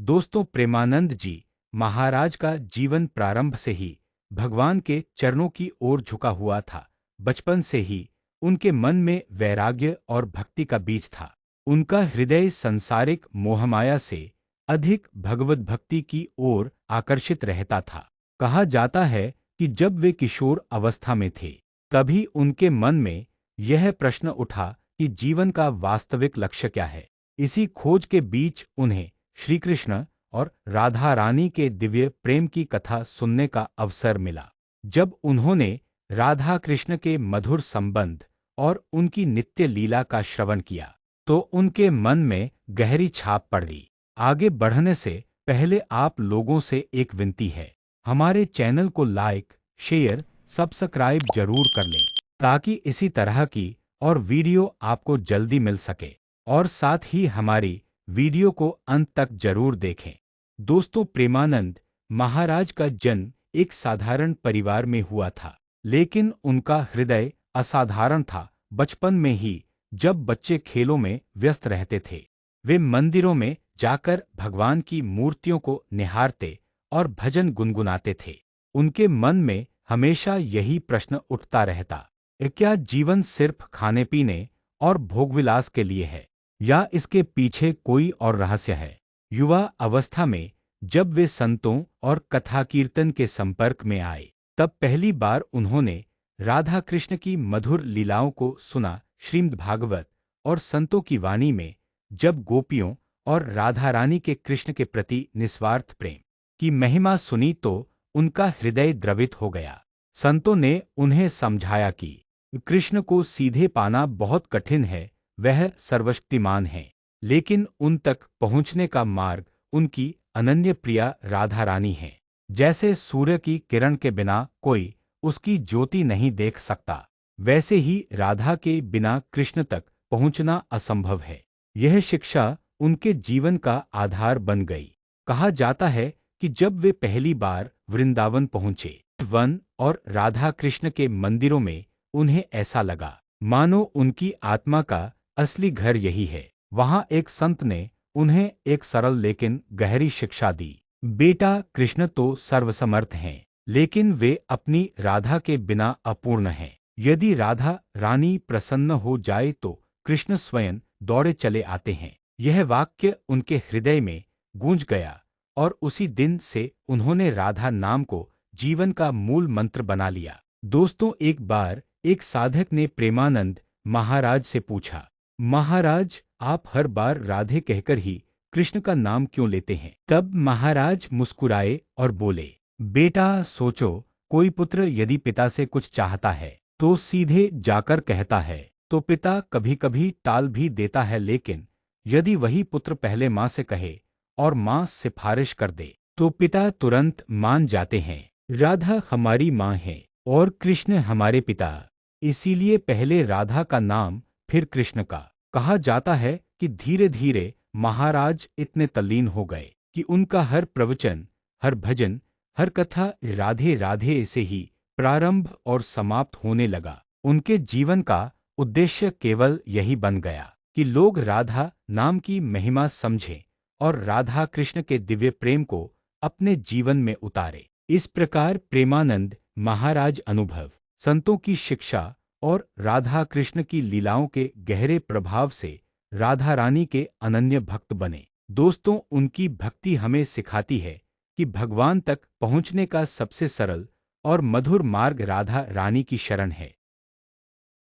दोस्तों, प्रेमानंद जी महाराज का जीवन प्रारंभ से ही भगवान के चरणों की ओर झुका हुआ था। बचपन से ही उनके मन में वैराग्य और भक्ति का बीज था। उनका हृदय संसारिक मोहमाया से अधिक भगवत भक्ति की ओर आकर्षित रहता था। कहा जाता है कि जब वे किशोर अवस्था में थे, तभी उनके मन में यह प्रश्न उठा कि जीवन का वास्तविक लक्ष्य क्या है। इसी खोज के बीच उन्हें श्री कृष्ण और राधा रानी के दिव्य प्रेम की कथा सुनने का अवसर मिला। जब उन्होंने राधा कृष्ण के मधुर संबंध और उनकी नित्य लीला का श्रवण किया, तो उनके मन में गहरी छाप पड़ गई। आगे बढ़ने से पहले आप लोगों से एक विनती है, हमारे चैनल को लाइक, शेयर, सब्सक्राइब जरूर कर लें, ताकि इसी तरह की और वीडियो आपको जल्दी मिल सके। और साथ ही हमारी वीडियो को अंत तक जरूर देखें। दोस्तों, प्रेमानंद महाराज का जन्म एक साधारण परिवार में हुआ था, लेकिन उनका हृदय असाधारण था। बचपन में ही जब बच्चे खेलों में व्यस्त रहते थे, वे मंदिरों में जाकर भगवान की मूर्तियों को निहारते और भजन गुनगुनाते थे। उनके मन में हमेशा यही प्रश्न उठता रहता, क्या जीवन सिर्फ खाने पीने और भोगविलास के लिए है, या इसके पीछे कोई और रहस्य है। युवा अवस्था में जब वे संतों और कथा कीर्तन के संपर्क में आए, तब पहली बार उन्होंने राधा कृष्ण की मधुर लीलाओं को सुना। श्रीमद् भागवत और संतों की वाणी में जब गोपियों और राधा रानी के कृष्ण के प्रति निस्वार्थ प्रेम की महिमा सुनी, तो उनका हृदय द्रवित हो गया। संतों ने उन्हें समझाया कि कृष्ण को सीधे पाना बहुत कठिन है, वह सर्वशक्तिमान है, लेकिन उन तक पहुंचने का मार्ग उनकी अनन्य प्रिया राधा रानी है। जैसे सूर्य की किरण के बिना कोई उसकी ज्योति नहीं देख सकता, वैसे ही राधा के बिना कृष्ण तक पहुंचना असंभव है। यह शिक्षा उनके जीवन का आधार बन गई। कहा जाता है कि जब वे पहली बार वृंदावन पहुंचे, वन और राधा कृष्ण के मंदिरों में उन्हें ऐसा लगा मानो उनकी आत्मा का असली घर यही है। वहां एक संत ने उन्हें एक सरल लेकिन गहरी शिक्षा दी। बेटा, कृष्ण तो सर्वसमर्थ हैं, लेकिन वे अपनी राधा के बिना अपूर्ण हैं। यदि राधा रानी प्रसन्न हो जाए तो कृष्ण स्वयं दौड़े चले आते हैं। यह वाक्य उनके हृदय में गूंज गया और उसी दिन से उन्होंने राधा नाम को जीवन का मूल मंत्र बना लिया। दोस्तों, एक बार एक साधक ने प्रेमानंद महाराज से पूछा, महाराज, आप हर बार राधे कहकर ही कृष्ण का नाम क्यों लेते हैं? तब महाराज मुस्कुराए और बोले, बेटा सोचो, कोई पुत्र यदि पिता से कुछ चाहता है तो सीधे जाकर कहता है, तो पिता कभी कभी टाल भी देता है, लेकिन यदि वही पुत्र पहले माँ से कहे और माँ सिफारिश कर दे तो पिता तुरंत मान जाते हैं। राधा हमारी माँ है और कृष्ण हमारे पिता, इसीलिए पहले राधा का नाम फिर कृष्ण का। कहा जाता है कि धीरे धीरे महाराज इतने तल्लीन हो गए कि उनका हर प्रवचन, हर भजन, हर कथा राधे राधे से ही प्रारंभ और समाप्त होने लगा। उनके जीवन का उद्देश्य केवल यही बन गया कि लोग राधा नाम की महिमा समझें और राधा कृष्ण के दिव्य प्रेम को अपने जीवन में उतारे। इस प्रकार प्रेमानंद महाराज अनुभव, संतों की शिक्षा और राधा कृष्ण की लीलाओं के गहरे प्रभाव से राधा रानी के अनन्य भक्त बने। दोस्तों, उनकी भक्ति हमें सिखाती है कि भगवान तक पहुंचने का सबसे सरल और मधुर मार्ग राधा रानी की शरण है।